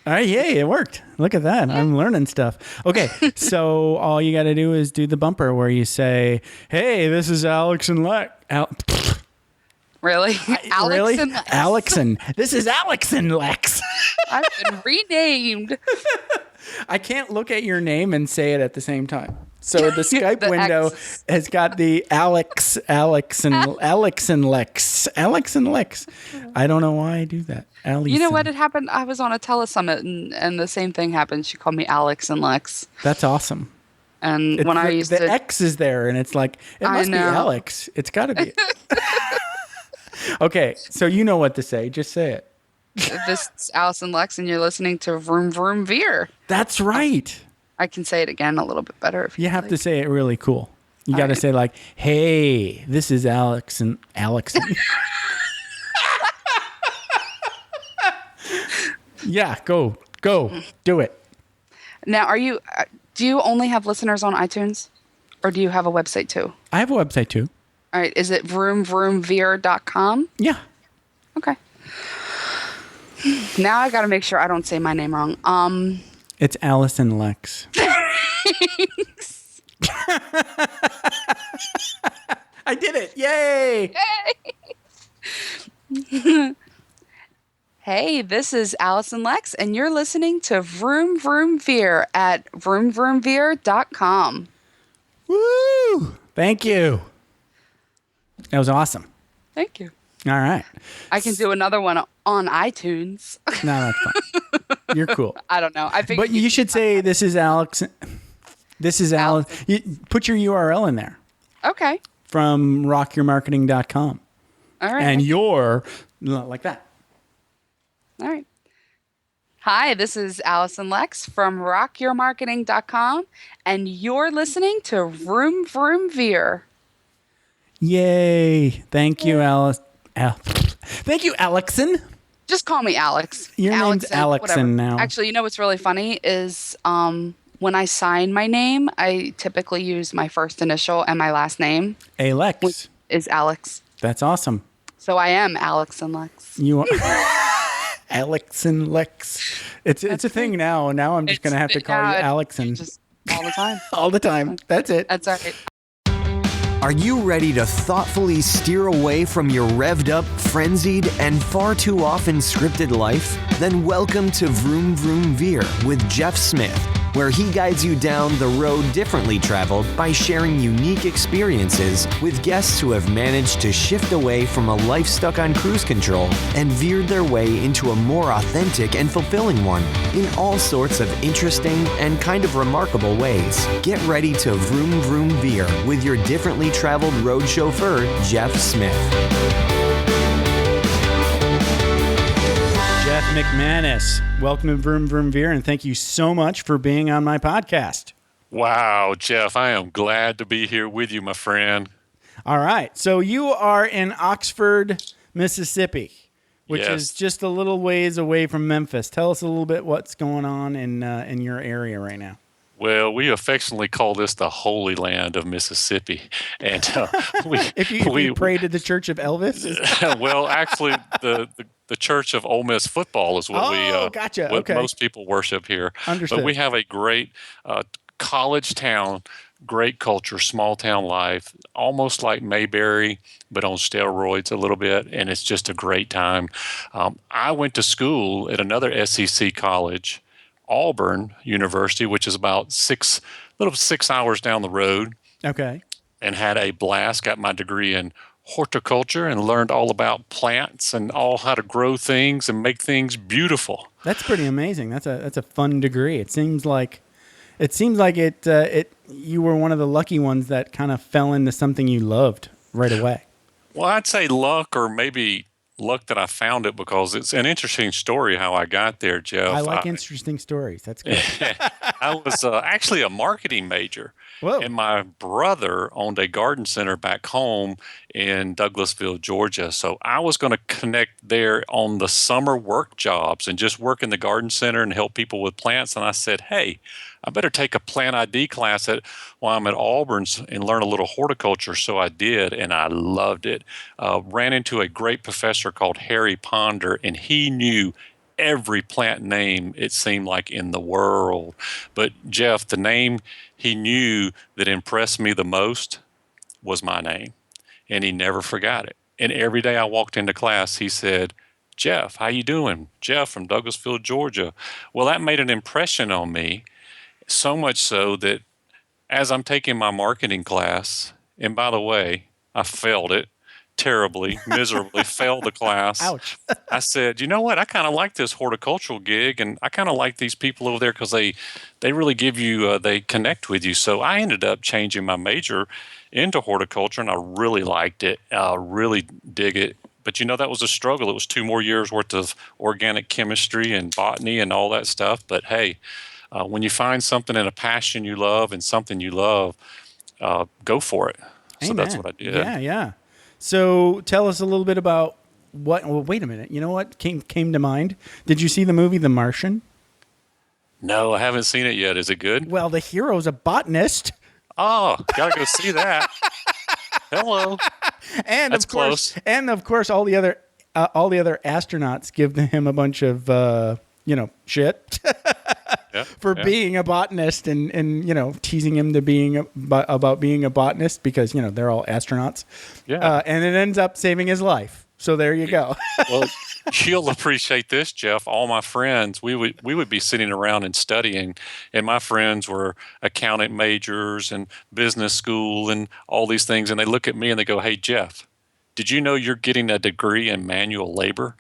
All right, yay, it worked. Look at that. I'm learning stuff. Okay, so all you got to do is do the bumper where you say, hey, this is Alex and Lex. Really? Alex and Lex. Alex and this is Alex and Lex. I've been renamed. I can't look at your name and say it at the same time. So the Skype window has got the Alex and Lex. I don't know why I do that. You know what? It happened. I was on a telesummit and the same thing happened. She called me Alex and Lex. That's awesome. And when I used the X is there and it's like, it must be Alex. It's got to be. Okay. So you know what to say. Just say it. This is Alice and Lex and you're listening to Vroom, Vroom, Veer. That's right. I can say it again a little bit better. If you have to say it really cool. You got to say like, hey, this is Alex and Alex. Yeah, go, do it. Now, do you only have listeners on iTunes or do you have a website too? I have a website too. All right. Is it vroomvroomveer.com? Yeah. Okay. Now I got to make sure I don't say my name wrong. It's Alice and Lex. Thanks. I did it. Yay. Yay. Hey, this is Alice and Lex, and you're listening to Vroom Vroom Veer at vroomvroomveer.com. Woo! Thank you. That was awesome. Thank you. All right. I can do another one on iTunes. No, that's fine. You're cool. I don't know. But you should say, this is Alex. This is Alice. You put your URL in there. Okay. From rockyourmarketing.com. All right. And you're like that. All right. Hi, this is Alice and Lex from rockyourmarketing.com, and you're listening to Vroom Vroom Veer. Yay. Thank you, Alice. Thank you, Alexon. Just call me Alex. Your name's Alexon now. Actually, you know what's really funny is when I sign my name, I typically use my first initial and my last name. Alex. Which is Alex. That's awesome. So I am Alex and Lex. You are Alex and Lex. It's a thing now. Now I'm just going to have to call you Alexon. Just all the time. All the time. That's it. That's all right. Are you ready to thoughtfully steer away from your revved up, frenzied, and far too often scripted life? Then welcome to Vroom Vroom Veer with Jeff Smith, where he guides you down the road differently traveled by sharing unique experiences with guests who have managed to shift away from a life stuck on cruise control and veered their way into a more authentic and fulfilling one in all sorts of interesting and kind of remarkable ways. Get ready to Vroom Vroom Veer with your differently traveled road chauffeur, Jeff Smith. Jeff McManus, welcome to Vroom Vroom Veer, and thank you so much for being on my podcast. Wow, Jeff, I am glad to be here with you, my friend. All right, so you are in Oxford, Mississippi, which is just a little ways away from Memphis. Tell us a little bit what's going on in your area right now. Well, we affectionately call this the Holy Land of Mississippi, and we pray to the Church of Elvis. Well, actually, the Church of Ole Miss football is what what most people worship here. Understood. But we have a great college town, great culture, small town life, almost like Mayberry, but on steroids a little bit, and it's just a great time. I went to school at another SEC college, Auburn University, which is about 6 hours down the road. Okay. And had a blast. Got my degree in horticulture and learned all about plants and all how to grow things and make things beautiful. That's pretty amazing. That's a fun degree. It seems like you were one of the lucky ones that kind of fell into something you loved right away. Well, I'd say luck, or maybe luck that I found it, because it's an interesting story how I got there, Jeff. I like interesting stories. That's good. I was actually a marketing major. Whoa. And my brother owned a garden center back home in Douglasville, Georgia. So I was going to connect there on the summer work jobs and just work in the garden center and help people with plants. And I said, hey, I better take a plant ID class while I'm at Auburn's and learn a little horticulture. So I did, and I loved it. Ran into a great professor called Harry Ponder, and he knew every plant name, it seemed like, in the world. But Jeff, the name he knew that impressed me the most was my name, and he never forgot it. And every day I walked into class, he said, Jeff, how you doing? Jeff from Douglasville, Georgia. Well, that made an impression on me, so much so that as I'm taking my marketing class, and by the way, I failed it terribly, miserably, failed the class. Ouch. I said, you know what? I kind of like this horticultural gig, and I kind of like these people over there because they really give you, they connect with you. So I ended up changing my major into horticulture, and I really liked it, really dig it. But, that was a struggle. It was 2 more years worth of organic chemistry and botany and all that stuff. But, hey, when you find something and a passion you love and something you love, go for it. Amen. So that's what I did. Yeah. So tell us a little bit about what. Well, wait a minute. You know what came to mind? Did you see the movie The Martian? No, I haven't seen it yet. Is it good? Well, the hero's a botanist. Oh, gotta go see that. Hello. And That's of course, close. And of course, all the other astronauts give him a bunch of shit for being a botanist and teasing him to about being a botanist because they're all astronauts. Yeah. And it ends up saving his life. So there you go. Well, you'll appreciate this, Jeff. All my friends, we would be sitting around and studying, and my friends were accountant majors and business school and all these things, and they look at me and they go, "Hey, Jeff, did you know you're getting a degree in manual labor?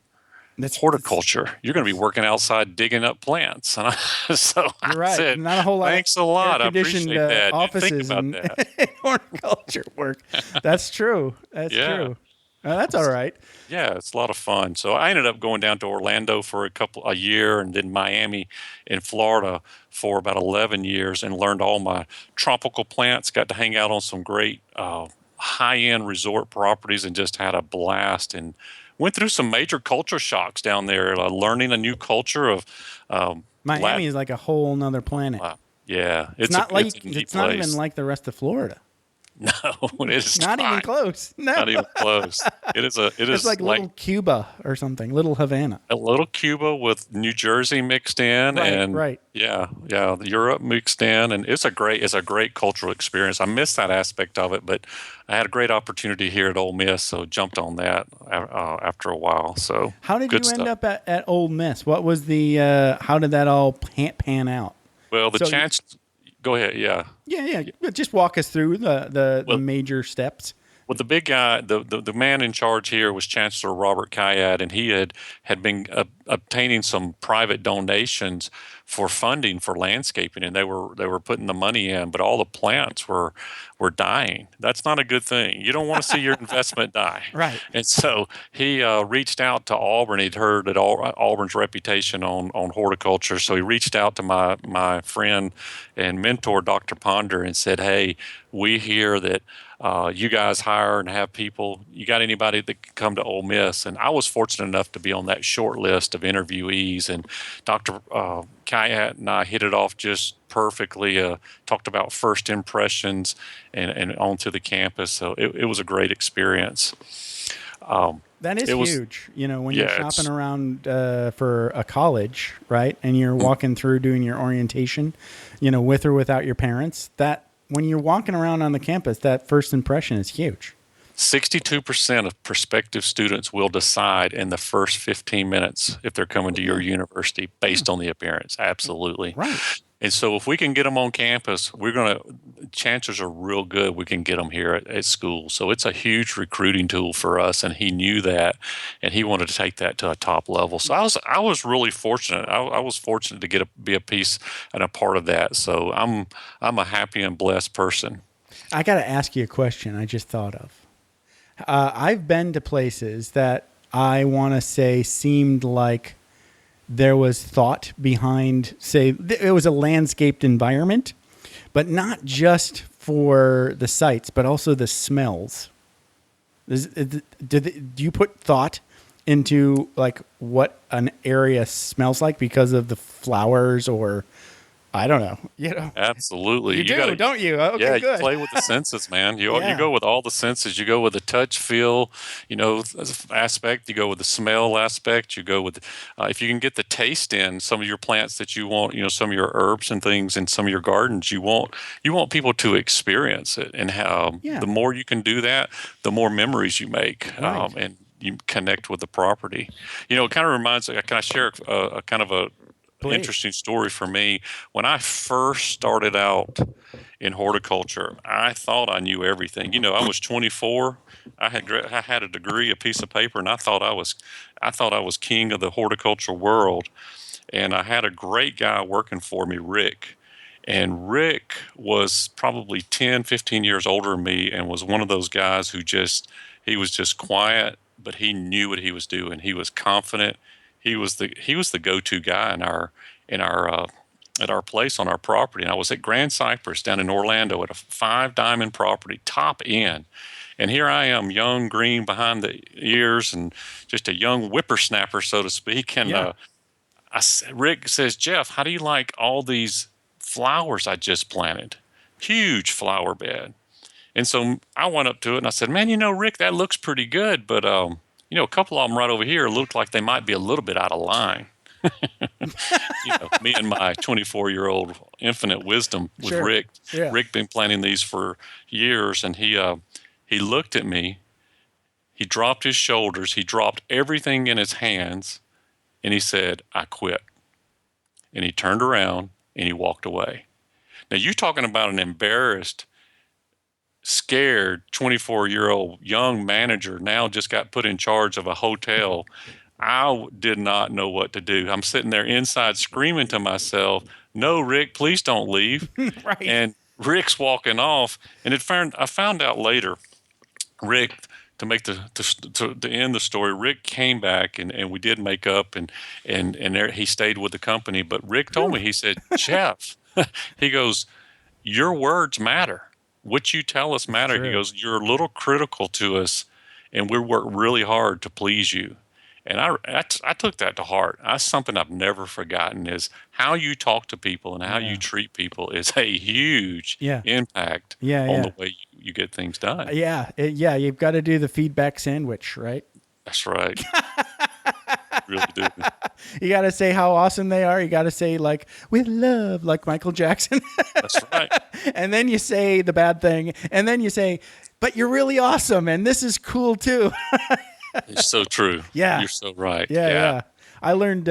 That's horticulture. You're going to be working outside digging up plants." And You're right. said, not a whole lot. Thanks a lot. I Air-conditioned appreciate that. offices Think about that. and horticulture work. That's true. That's true. That's all right. Yeah, it's a lot of fun. So I ended up going down to Orlando for a year, and then Miami in Florida for about 11 years, and learned all my tropical plants. Got to hang out on some great high-end resort properties, and just had a blast. And went through some major culture shocks down there, learning a new culture of Miami is like a whole nother planet. Yeah, it's not even like the rest of Florida. No, it is not even close. No. Not even close. It's like little Cuba or something, little Havana. A little Cuba with New Jersey mixed in, right. Yeah, Europe mixed in, and it's a great cultural experience. I miss that aspect of it, but I had a great opportunity here at Ole Miss, so jumped on that after a while. So how did you end up at Ole Miss? What was the? How did that all pan out? Well, chance. Go ahead. Yeah. Yeah. Just walk us through the major steps. Well, the big guy, the man in charge here was Chancellor Robert Kayad, and he had been obtaining some private donations for funding for landscaping, and they were putting the money in, but all the plants were dying. That's not a good thing. You don't want to see your investment die. Right. And so he reached out to Auburn. He'd heard that Auburn's reputation on horticulture, so he reached out to my friend and mentor, Dr. Ponder, and said, "Hey, we hear that you guys hire and have people. You got anybody that can come to Ole Miss?" And I was fortunate enough to be on that short list of interviewees. And Dr. Kayat and I hit it off just perfectly. Talked about first impressions and onto the campus. So it was a great experience. That is huge. When you're shopping around for a college, right, and you're walking through doing your orientation, with or without your parents, that when you're walking around on the campus, that first impression is huge. 62% of prospective students will decide in the first 15 minutes if they're coming to your university based on the appearance. Absolutely. Right. And so if we can get them on campus, chances are real good we can get them here at school. So it's a huge recruiting tool for us, and he knew that, and he wanted to take that to a top level. So I was really fortunate. I was fortunate to be a piece and a part of that. So I'm a happy and blessed person. I got to ask you a question I just thought of. I've been to places that I want to say seemed like there was thought behind, say, it was a landscaped environment, but not just for the sights, but also the smells. Do you put thought into like what an area smells like because of the flowers or I don't know. You know, Absolutely. you do, don't you? Okay, yeah, good. you play with the senses, man. You Yeah. go with all the senses. You go with the touch, feel, aspect. You go with the smell aspect. You go with, if you can get the taste in some of your plants that you want, some of your herbs and things in some of your gardens, you want people to experience it. And how the more you can do that, the more memories you make, Right. and you connect with the property. It kind of reminds. Can I share a kind of a Please. interesting story for me? When I first started out in horticulture, I thought I knew everything. I was 24. I had a degree, a piece of paper, and I thought I was king of the horticulture world. And I had a great guy working for me, Rick. And Rick was probably 10, 15 years older than me, and was one of those guys who he was just quiet, but he knew what he was doing. He was confident. He was the go-to guy at our place on our property. And I was at Grand Cypress down in Orlando at a 5-diamond property, top end. And here I am, young, green behind the ears, and just a young whippersnapper, so to speak. And Rick says, "Jeff, how do you like all these flowers I just planted?" Huge flower bed. And so I went up to it and I said, "Man, Rick, that looks pretty good, but a couple of them right over here look like they might be a little bit out of line." Me and my 24-year-old infinite wisdom with Sure. Rick. Yeah. Rick been planting these for years, and he looked at me. He dropped his shoulders. He dropped everything in his hands, and he said, "I quit." And he turned around and he walked away. Now, you're talking about an embarrassed, scared 24-year-old young manager now just got put in charge of a hotel. I did not know what to do. I'm sitting there inside screaming to myself, "No, Rick, please don't leave." Right. And Rick's walking off. And I found out later, Rick, to end the story, Rick came back and we did make up, and there, he stayed with the company. But Rick told me, he said, "Jeff," he goes, "your words matter. What you tell us matter." True. He goes, "You're a little critical to us, and we work really hard to please you." And I took that to heart. That's something I've never forgotten, is how you talk to people and how you treat people is a huge impact on the way you get things done. You've got to do the feedback sandwich, right? That's right. Really do. You got to say how awesome they are. You got to say, like, "with love," like Michael Jackson. That's right. And then you say the bad thing. And then you say, "but you're really awesome. And this is cool too." It's so true. Yeah. You're so right. Yeah. I learned,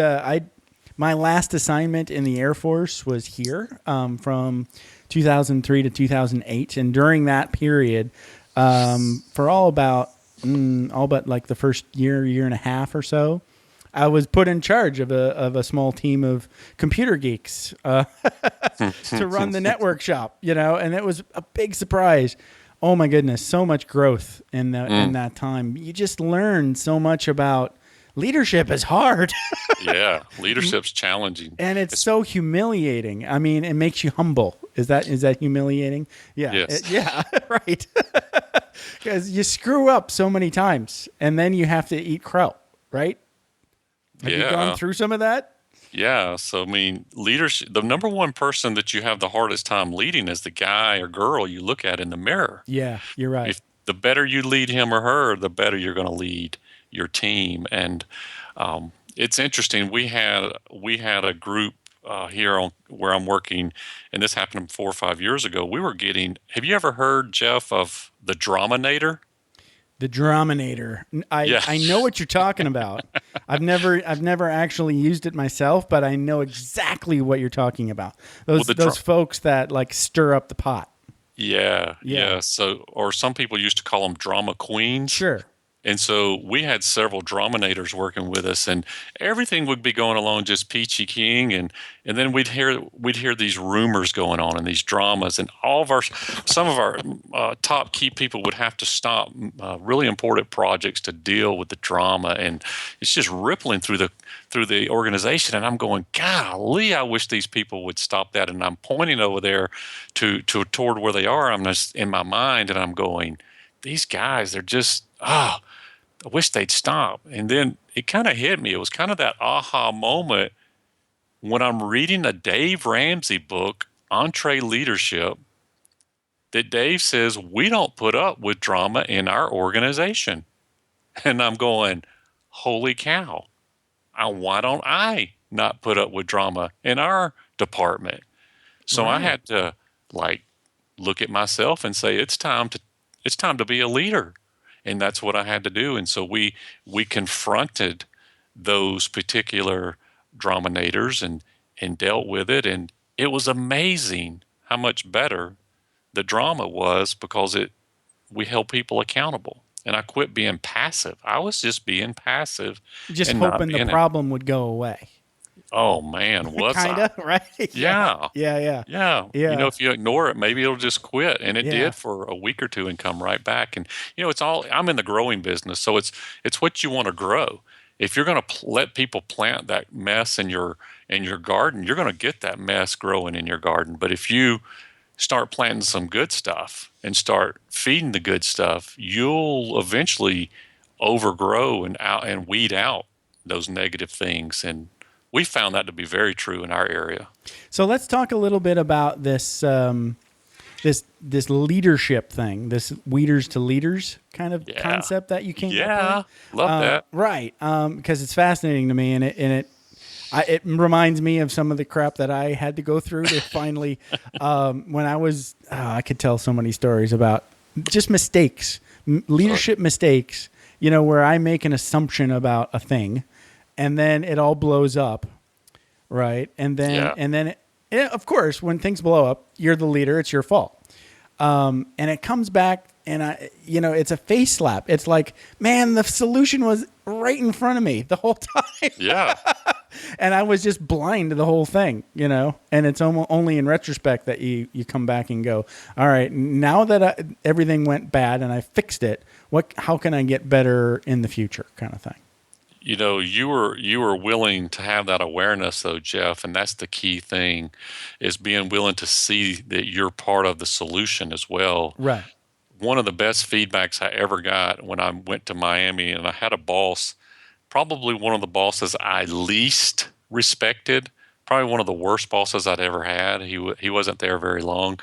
my last assignment in the Air Force was here, from 2003 to 2008. And during that period, for all but like the first year and a half or so, I was put in charge of a small team of computer geeks, to run the network shop, and it was a big surprise. Oh my goodness, so much growth in that time. You just learn so much about leadership is hard. Yeah, leadership's challenging. And it's so humiliating. I mean, it makes you humble. Is that humiliating? Yeah. Yes. Right. Because you screw up so many times, and then you have to eat kraut, right? Have you gone through some of that? Yeah. So, I mean, leadership, the number one person that you have the hardest time leading is the guy or girl you look at in the mirror. Yeah, you're right. If the better you lead him or her, the better you're going to lead your team. And it's interesting. We had a group here where I'm working, and this happened 4 or 5 years ago. We were getting, have you ever heard, Jeff, of the Draminator? The Draminator. I know what you're talking about. I've never actually used it myself, but I know exactly what you're talking about. Those folks that like stir up the pot. Yeah. So, or some people used to call them drama queens. Sure. And so we had several Draminators working with us, and everything would be going along just peachy keen, and then we'd hear these rumors going on and these dramas, and some of our top key people would have to stop really important projects to deal with the drama, and it's just rippling through the organization. And I'm going, golly, I wish these people would stop that. And I'm pointing over there toward where they are. I'm just in my mind, and I'm going, these guys, they're just I wish they'd stop. And then it kind of hit me. It was kind of that aha moment. when I'm reading a Dave Ramsey book, Entree Leadership, that Dave says we don't put up with drama in our organization. And I'm going, holy cow. Why don't I not put up with drama in our department? So I had to look at myself and say, it's time to be a leader. And that's what I had to do. And so we confronted those particular draminators and dealt with it. And it was amazing how much better the drama was because we held people accountable. And I quit being passive. I was just being passive. Just hoping the problem would go away. Oh, man. Was Kinda, right? Yeah. Yeah. If you ignore it, maybe it'll just quit. And it did for a week or two and come right back. And, I'm in the growing business. So it's what you want to grow. If you're going to let people plant that mess in your garden, you're going to get that mess growing in your garden. But if you start planting some good stuff and start feeding the good stuff, you'll eventually overgrow and weed out those negative things. And we found that to be very true in our area. So let's talk a little bit about this this leadership thing, this weeders to leaders kind of concept that you came up with. Yeah, love that. Right, because it's fascinating to me, and it reminds me of some of the crap that I had to go through to finally, when I was, I could tell so many stories about just mistakes, leadership mistakes, where I make an assumption about a thing and then it all blows up. Right. And then, of course, when things blow up, you're the leader, it's your fault. And it comes back and it's a face slap. It's like, man, the solution was right in front of me the whole time. Yeah. And I was just blind to the whole thing, and it's only in retrospect that you come back and go, all right, now that everything went bad and I fixed it, how can I get better in the future kind of thing? You were willing to have that awareness though, Jeff, and that's the key thing, is being willing to see that you're part of the solution as well. Right. One of the best feedbacks I ever got when I went to Miami, and I had a boss, probably one of the bosses I least respected, probably one of the worst bosses I'd ever had. He wasn't there very long,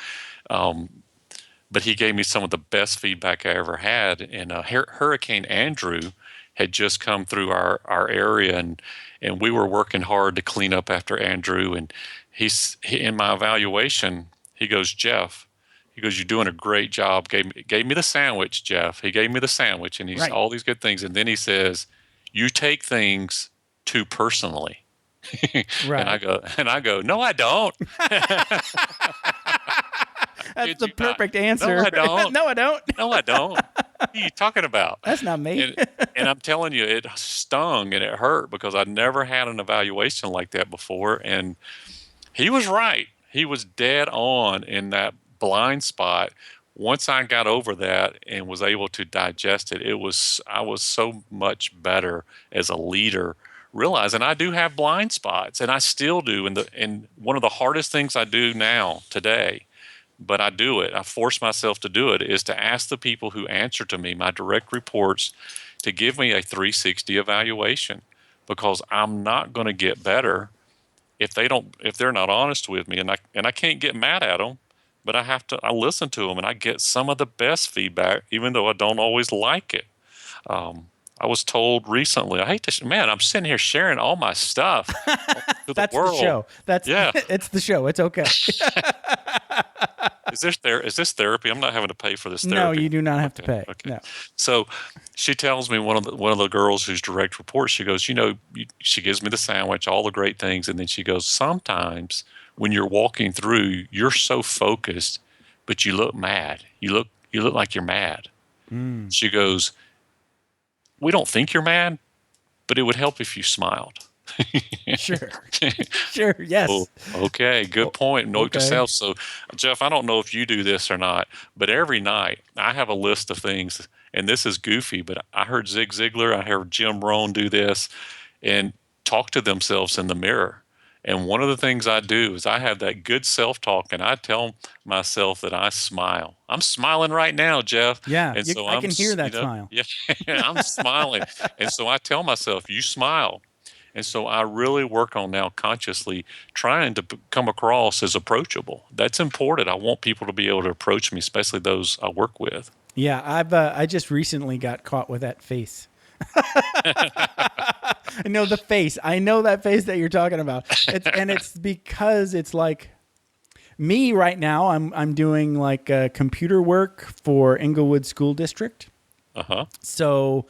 but he gave me some of the best feedback I ever had. And Hurricane Andrew had just come through our area, and we were working hard to clean up after Andrew. And he in my evaluation, he goes, Jeff, he goes, you're doing a great job. Gave me the sandwich, Jeff. He gave me the sandwich, and he's all these good things. And then he says, you take things too personally. Right. And I go, no, I don't. That's the perfect answer. No, I don't. No, I don't. No, I don't. What are you talking about? That's not me. And I'm telling you, it stung and it hurt because I'd never had an evaluation like that before. And he was right. He was dead on in that blind spot. Once I got over that and was able to digest it, I was so much better as a leader, realizing I do have blind spots, and I still do. And one of the hardest things I do now today, but I do it, I force myself to do it, is to ask the people who answer to me, my direct reports, to give me a 360 evaluation, because I'm not going to get better if they're not honest with me, and I can't get mad at them. But I listen to them, and I get some of the best feedback, even though I don't always like it. I was told recently, I'm sitting here sharing all my stuff to That's the world. The show. It's the show. It's okay. Is this therapy? I'm not having to pay for this therapy. No, you do not have to pay. Okay. No. So she tells me, one of the girls who's direct report, she goes, she gives me the sandwich, all the great things, and then she goes, sometimes when you're walking through, you're so focused, but you look mad. You look like you're mad. Mm. She goes, we don't think you're mad, but it would help if you smiled. Sure. Yes. Well, okay. Good point. Note to self. So, Jeff, I don't know if you do this or not, but every night I have a list of things, and this is goofy, but I heard Zig Ziglar, I heard Jim Rohn do this, and talk to themselves in the mirror. And one of the things I do is I have that good self-talk, and I tell myself that I smile. I'm smiling right now, Jeff. Yeah, and I can hear that smile. Yeah, I'm smiling. And so I tell myself, you smile. And so I really work on now consciously trying to come across as approachable. That's important. I want people to be able to approach me, especially those I work with. Yeah, I just recently got caught with that face. I know the face. I know that face that you're talking about. It's because it's like me right now. I'm doing like computer work for Inglewood School District. So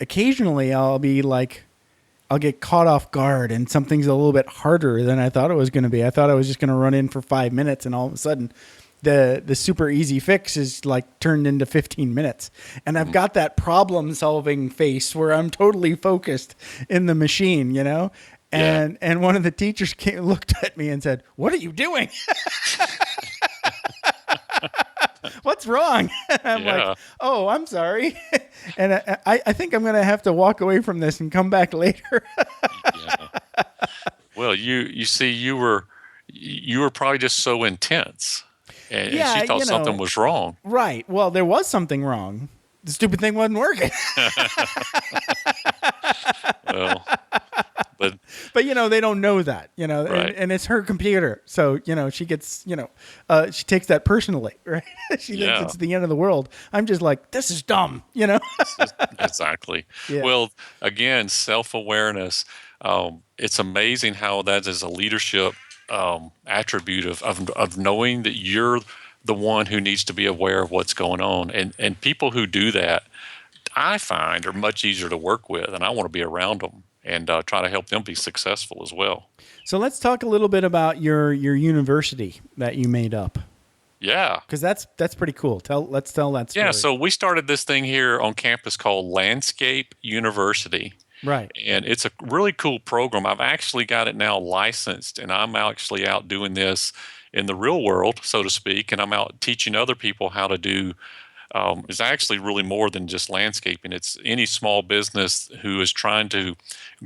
occasionally I'll get caught off guard and something's a little bit harder than I thought it was going to be. I thought I was just going to run in for 5 minutes, and all of a sudden the super easy fix is like turned into 15 minutes. And I've got that problem solving face where I'm totally focused in the machine, you know? And one of the teachers looked at me and said, "What are you doing?" What's wrong? I'm like, "Oh, I'm sorry." And I think I'm going to have to walk away from this and come back later. Well, you see, you were probably just so intense, and she thought something was wrong. Right. Well, there was something wrong. The stupid thing wasn't working. Well, but they don't know that, right. and it's her computer. So, she gets, she takes that personally, right? She thinks it's the end of the world. I'm just like, this is dumb, Exactly. Yeah. Well, again, self-awareness. It's amazing how that is a leadership attribute of knowing that you're the one who needs to be aware of what's going on. And people who do that, I find, are much easier to work with, and I want to be around them and try to help them be successful as well. So let's talk a little bit about your university that you made up. Yeah. Because that's pretty cool. Let's tell that story. Yeah, so we started this thing here on campus called Landscape University. Right. And it's a really cool program. I've actually got it now licensed, and I'm actually out doing this in the real world, so to speak, and I'm out teaching other people how to do. It's actually really more than just landscaping. It's any small business who is trying to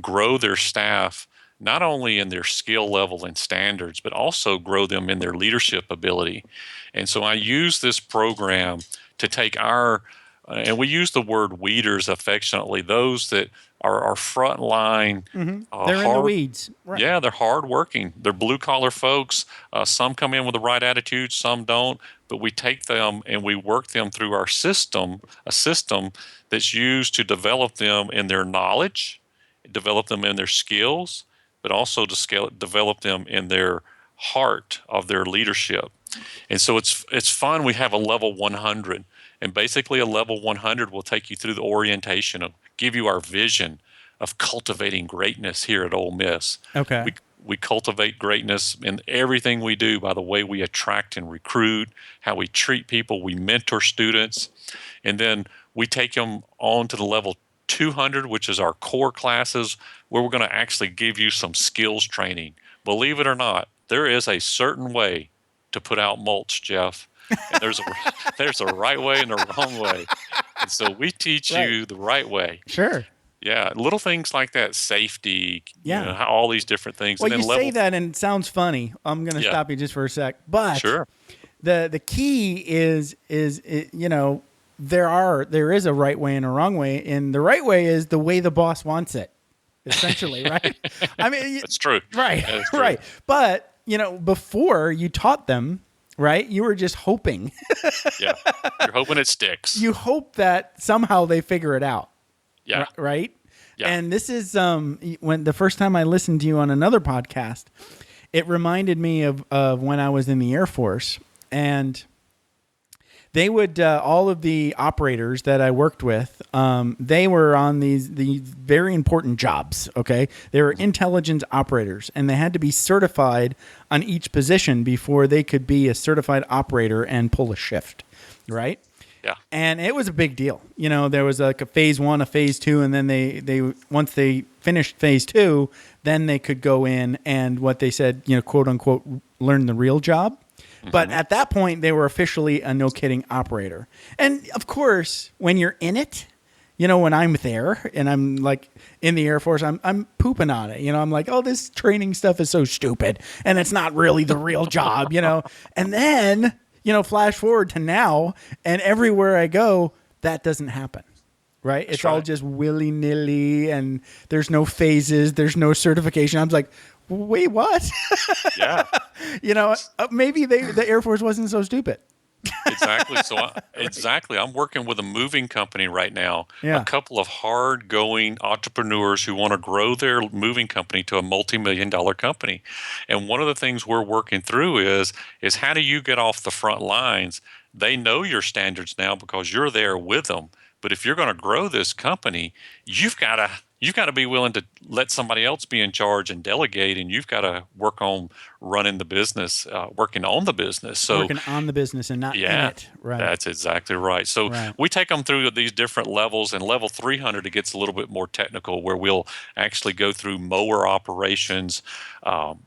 grow their staff, not only in their skill level and standards, but also grow them in their leadership ability. And so I use this program to take and we use the word weeders affectionately, those that are frontline. They're in the weeds. Right. Yeah, they're hardworking. They're blue-collar folks. Some come in with the right attitude, some don't. But we take them and we work them through our system, a system that's used to develop them in their knowledge, develop them in their skills, but also to develop them in their heart of their leadership. And so it's fun. We have a level 100. And basically a level 100 will take you through the orientation of give you our vision of cultivating greatness here at Ole Miss. Okay. We cultivate greatness in everything we do by the way we attract and recruit, how we treat people, we mentor students, and then we take them on to the level 200, which is our core classes, where we're going to actually give you some skills training. Believe it or not, there is a certain way to put out mulch, Jeff. And there's a right way and a wrong way. And so we teach you the right way. Sure. Yeah, little things like that, safety, Yeah. all these different things. Well, and you then say that and it sounds funny. I'm going to stop you just for a sec. But Sure. the key is there is a right way and a wrong way, and the right way is the way the boss wants it, essentially, right? I mean, That's true. Right, That is true. right. But before you taught them, right, you were just hoping. Yeah, you're hoping it sticks. You hope that somehow they figure it out. Yeah. Right. Yeah. And this is when the first time I listened to you on another podcast, it reminded me of when I was in the Air Force, and they would all of the operators that I worked with, they were on these very important jobs. Okay, they were intelligence operators, and they had to be certified on each position before they could be a certified operator and pull a shift. Right. Yeah. And it was a big deal. There was like a phase 1, a phase 2, and then they once they finished phase 2, then they could go in and what they said, quote unquote, learn the real job. Mm-hmm. But at that point, they were officially a no kidding operator. And of course, when you're in it, when I'm there and I'm like in the Air Force, I'm pooping on it. I'm like, oh, this training stuff is so stupid, and it's not really the real job. And then flash forward to now, and everywhere I go, that doesn't happen. right? It's all just willy-nilly, and there's no phases, there's no certification. I'm like, wait, what? Yeah. Maybe the Air Force wasn't so stupid. Exactly. So exactly. I'm working with a moving company right now. Yeah. A couple of hard-going entrepreneurs who want to grow their moving company to a multi-million-dollar company. And one of the things we're working through is how do you get off the front lines? They know your standards now because you're there with them. But if you're going to grow this company, you've got to be willing to let somebody else be in charge and delegate, and you've got to work on running the business, working on the business. So working on the business and not in it. Right. That's exactly right. So we take them through these different levels, and level 300, it gets a little bit more technical where we'll actually go through mower operations,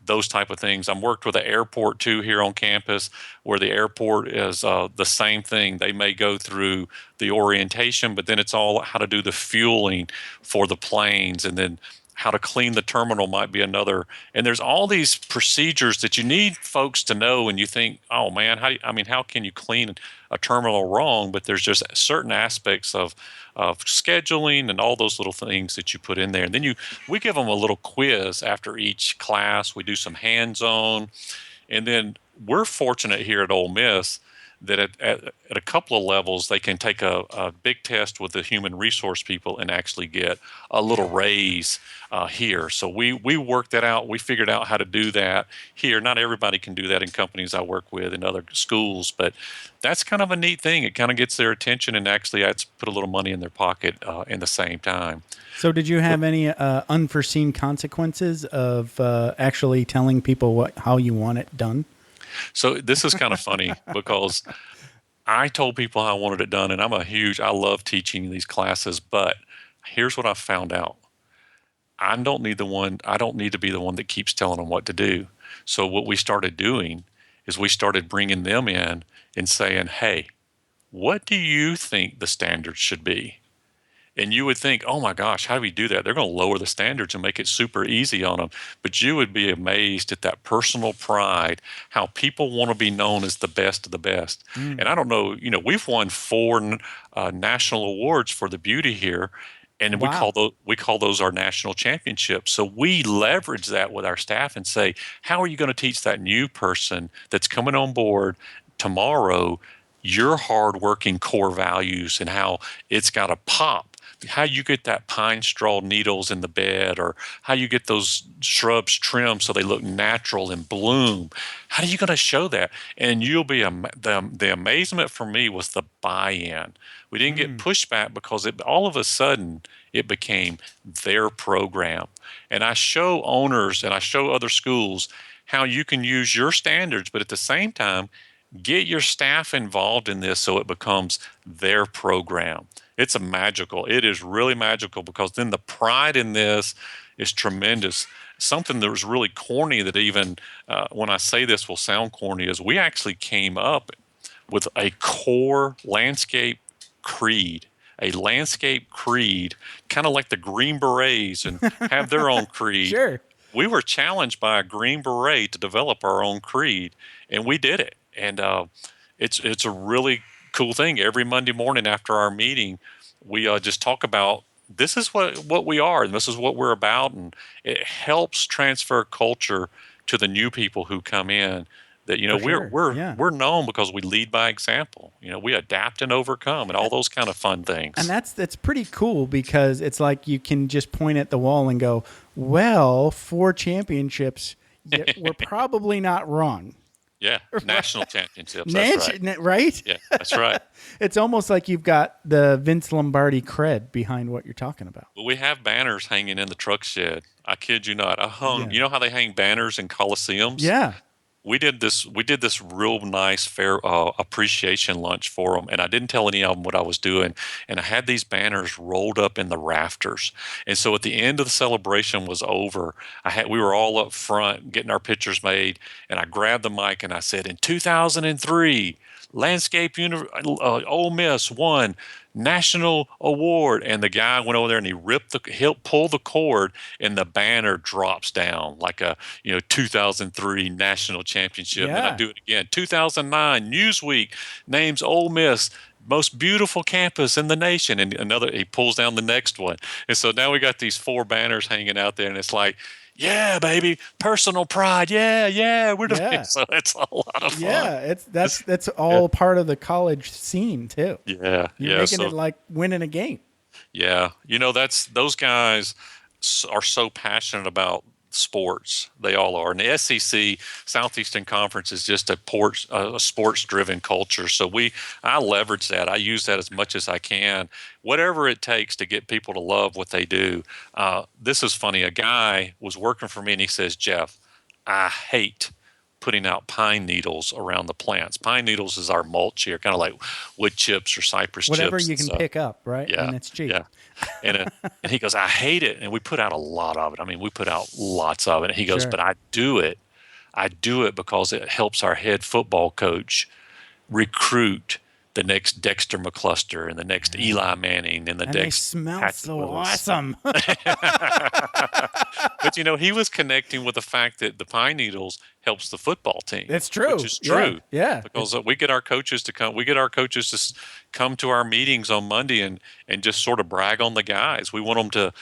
those type of things. I'm worked with an airport too here on campus where the airport is the same thing. They may go through the orientation, but then it's all how to do the fueling for the planes, and then how to clean the terminal might be another. And there's all these procedures that you need folks to know, and you think, oh man, how can you clean a terminal wrong? But there's just certain aspects of scheduling and all those little things that you put in there. And then we give them a little quiz after each class. We do some hands-on, and then we're fortunate here at Ole Miss that at a couple of levels, they can take a big test with the human resource people and actually get a little raise here. So we worked that out. We figured out how to do that here. Not everybody can do that in companies I work with in other schools, but that's kind of a neat thing. It kind of gets their attention and actually adds put a little money in their pocket in the same time. So did you have any unforeseen consequences of actually telling people how you want it done? So this is kind of funny because I told people how I wanted it done, and I love teaching these classes, but here's what I found out. I don't need to be the one that keeps telling them what to do. So what we started doing is we started bringing them in and saying, hey, what do you think the standards should be? And you would think, oh my gosh, how do we do that? They're going to lower the standards and make it super easy on them. But you would be amazed at that personal pride, how people want to be known as the best of the best. And I don't know, we've won 4 national awards for the beauty here. And we call those our national championships. So we leverage that with our staff and say, how are you going to teach that new person that's coming on board tomorrow your hardworking core values and how it's got to pop? How you get that pine straw needles in the bed, or how you get those shrubs trimmed so they look natural and bloom. How are you going to show that? And you'll be the amazement for me was the buy-in. We didn't get pushback because all of a sudden it became their program. And I show owners and I show other schools how you can use your standards, but at the same time, get your staff involved in this so it becomes their program. It is really magical because then the pride in this is tremendous. Something that was really corny that even when I say this will sound corny is we actually came up with a core landscape creed. A landscape creed, kind of like the Green Berets and have their own creed. Sure. We were challenged by a Green Beret to develop our own creed, and we did it. And it's a really cool thing. Every Monday morning after our meeting, we just talk about this is what we are and this is what we're about, and it helps transfer culture to the new people who come in. That we're known because we lead by example. We adapt and overcome and all those kind of fun things. And that's pretty cool because it's like you can just point at the wall and go, well, 4 championships, we're probably not wrong. Yeah, national championships. That's right. Right? Yeah, that's right. It's almost like you've got the Vince Lombardi cred behind what you're talking about. Well, we have banners hanging in the truck shed. I kid you not. You know how they hang banners in coliseums? Yeah. We did this real nice fair appreciation lunch for them, and I didn't tell any of them what I was doing. And I had these banners rolled up in the rafters. And so at the end of the celebration was over, we were all up front getting our pictures made, and I grabbed the mic and I said, in 2003, Landscape Ole Miss won national award, and the guy went over there and he pulled the cord, and the banner drops down like a 2003 national championship. Yeah. And I do it again. 2009 Newsweek names Ole Miss most beautiful campus in the nation. And he pulls down the next one. And so now we got these 4 banners hanging out there, and it's like, yeah, baby, personal pride. Yeah, we're doing it. So it's a lot of fun. Yeah, that's all part of the college scene too. Yeah, You're making it like winning a game. Yeah, those guys are so passionate about sports. They all are. And the SEC, Southeastern Conference, is just a sports-driven culture. So I leverage that. I use that as much as I can, whatever it takes to get people to love what they do. This is funny. A guy was working for me, and he says, Jeff, I hate putting out pine needles around the plants. Pine needles is our mulch here, kind of like wood chips or cypress Whatever chips. Whatever you can pick up, right? Yeah. And it's cheap. Yeah. And he goes, I hate it. And we put out a lot of it. I mean, we put out lots of it. And he goes, but I do it. I do it because it helps our head football coach recruit the next Dexter McCluster and the next Eli Manning and they smell so awesome. But he was connecting with the fact that the pine needles helps the football team. That's true. Which is true. Yeah. Because we get our coaches to come. We get our coaches to come to our meetings on Monday and just sort of brag on the guys. We want them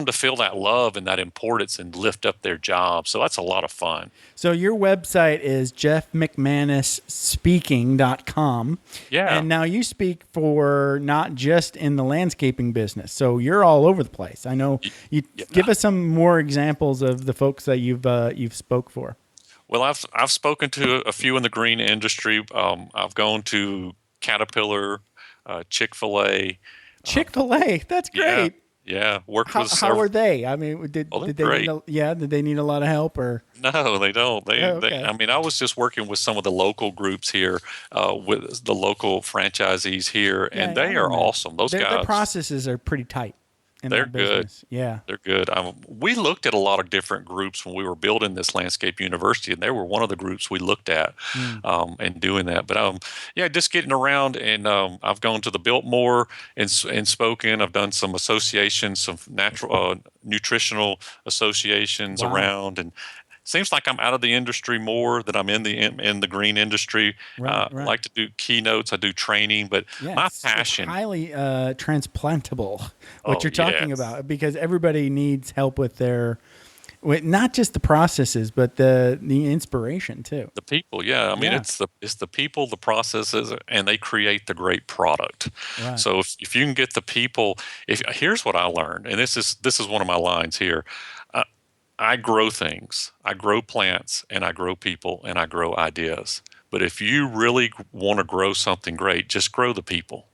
to feel that love and that importance and lift up their job. So that's a lot of fun. So your website is jeffmcmanusspeaking.com. Yeah. And now you speak for not just in the landscaping business. So you're all over the place. I know you give us some more examples of the folks that you've spoke for. Well, I've spoken to a few in the green industry. I've gone to Caterpillar, Chick-fil-A. Chick-fil-A, that's great. Yeah. Worked with how are they? I mean, did they need a lot of help or? No, they don't. Okay. I mean, I was just working with some of the local groups here, with the local franchisees here, and they are awesome. Those guys. Their processes are pretty tight. They're good. Yeah. They're good. We looked at a lot of different groups when we were building this Landscape University, and they were one of the groups we looked at and doing that. But just getting around, and I've gone to the Biltmore and spoken. I've done some associations, some natural nutritional associations around, and seems like I'm out of the industry more than I'm in the green industry. Right. I like to do keynotes. I do training, but my passion. It's highly transplantable, what you're talking about, because everybody needs help with not just the processes, but the inspiration too. The people, yeah. I mean, it's the people, the processes, and they create the great product. Right. So if you can get the people, here's what I learned, and this is one of my lines here. I grow things. I grow plants, and I grow people, and I grow ideas. But if you really want to grow something great, just grow the people.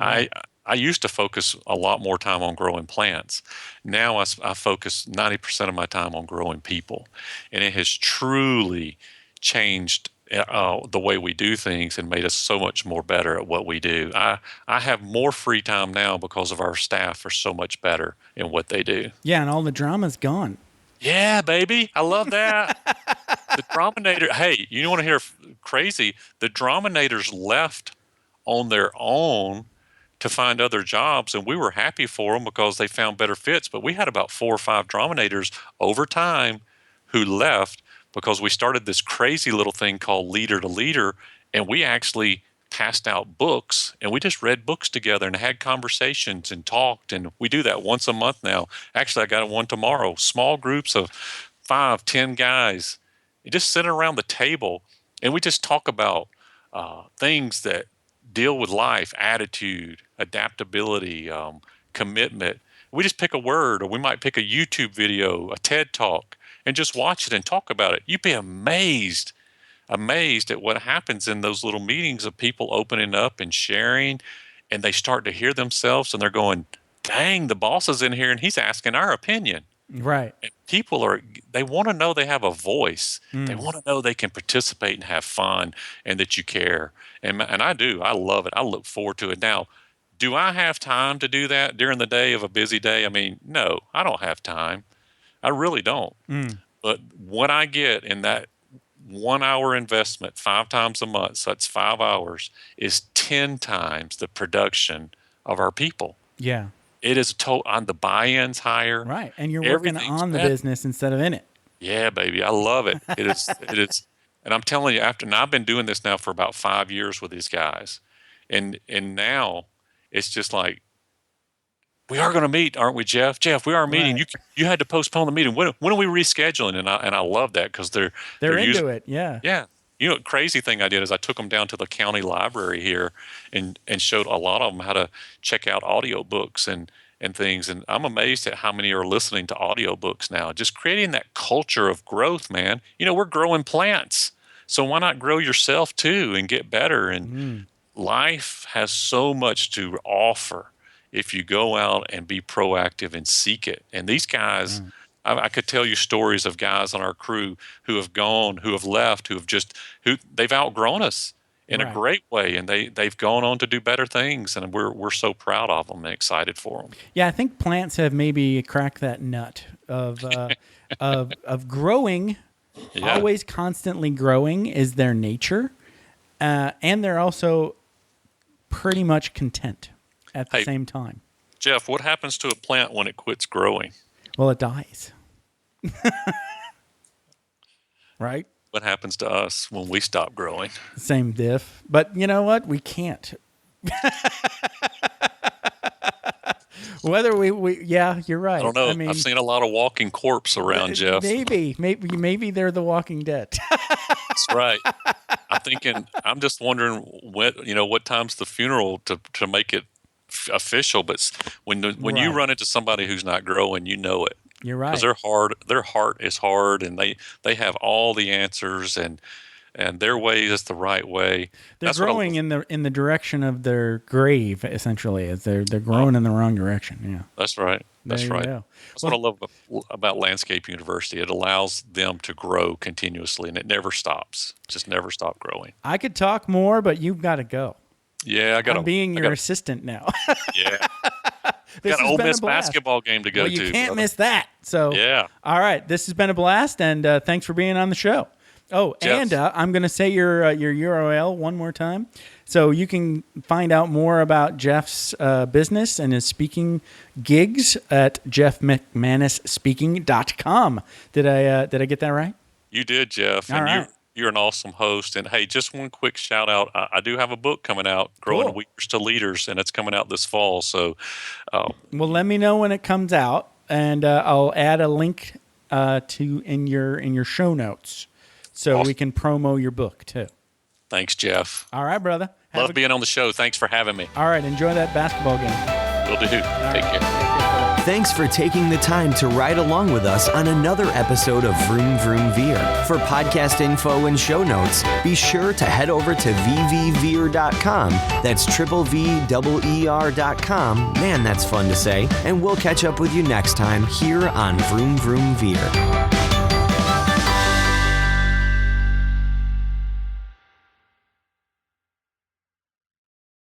Right. I used to focus a lot more time on growing plants. Now I focus 90% of my time on growing people. And it has truly changed the way we do things and made us so much more better at what we do. I have more free time now because of our staff are so much better in what they do. Yeah, and all the drama's gone. Yeah, baby. I love that. The Drominator. Hey, you want to hear crazy? The Drominators left on their own to find other jobs, and we were happy for them because they found better fits. But we had about 4 or 5 Drominators over time who left because we started this crazy little thing called Leader to Leader, and we actually passed out books, and we just read books together and had conversations and talked, and we do that once a month now. Actually, I got one tomorrow. Small groups of 5, 10 guys. You just sit around the table, and we just talk about things that deal with life, attitude, adaptability, commitment. We just pick a word, or we might pick a YouTube video, a TED Talk, and just watch it and talk about it. You'd be amazed at what happens in those little meetings of people opening up and sharing, and they start to hear themselves, and they're going, dang, the boss is in here and he's asking our opinion. Right. And people they want to know they have a voice. They want to know they can participate and have fun and that you care. And I do. I love it. I look forward to it. Now, do I have time to do that during the day of a busy day? I mean, no, I don't have time. I really don't. But what I get in that 1 hour investment 5 times a month, so that's 5 hours, is 10 times the production of our people. Yeah. It is on the buy-in's higher. Right. And you're working on the business instead of in it. Yeah, baby. I love it. It is. And I'm telling you, and I've been doing this now for about 5 years with these guys. And now it's just like, we are going to meet, aren't we, Jeff? Jeff, we are meeting. Right. You had to postpone the meeting. When are we rescheduling? And I love that because they're into it. Yeah. Yeah. Crazy thing I did is I took them down to the county library here and showed a lot of them how to check out audiobooks and things. And I'm amazed at how many are listening to audiobooks now. Just creating that culture of growth, man. We're growing plants. So why not grow yourself too and get better? And life has so much to offer if you go out and be proactive and seek it. And these guys, I could tell you stories of guys on our crew who have gone, who have left, who they've outgrown us in a great way, and they've gone on to do better things, and we're so proud of them and excited for them. Yeah, I think plants have maybe cracked that nut of of growing. Yeah. Always constantly growing is their nature, and they're also pretty much content at the same time. Jeff, what happens to a plant when it quits growing? Well, it dies. Right? What happens to us when we stop growing? Same diff. But you know what? We can't. Whether yeah, you're right. I don't know. I've seen a lot of walking corpse around, Jeff. Maybe they're the Walking Dead. That's right. I'm just wondering what time's the funeral to make it official. But when you run into somebody who's not growing, you know it. You're right. Because their heart is hard, and they have all the answers, and their way is the right way. They're growing in the direction of their grave, essentially. As they're growing in the wrong direction. Yeah, that's right. That's right. Go. That's what I love about Landscape University. It allows them to grow continuously, and it never stops. Just never stop growing. I could talk more, but you've got to go. Yeah, I'm being your assistant now. Yeah. Got an Ole Miss basketball game to go to. You can't miss that. So, yeah. All right. This has been a blast, and thanks for being on the show. Oh, Jeff. And I'm going to say your URL one more time. So you can find out more about Jeff's business and his speaking gigs at jeffmcmanusspeaking.com. Did I get that right? You did, Jeff. All right. You're an awesome host. And hey, just one quick shout out. I do have a book coming out, Growing Weeders to Leaders, and it's coming out this fall. So, well, let me know when it comes out, and I'll add a link in your show notes, so awesome. We can promo your book too. Thanks, Jeff. All right, brother. Love being on the show. Thanks for having me. All right, enjoy that basketball game. Will do. Take care. Thanks for taking the time to ride along with us on another episode of Vroom Vroom Veer. For podcast info and show notes, be sure to head over to vvveer.com. That's VVER.com. Man, that's fun to say. And we'll catch up with you next time here on Vroom Vroom Veer.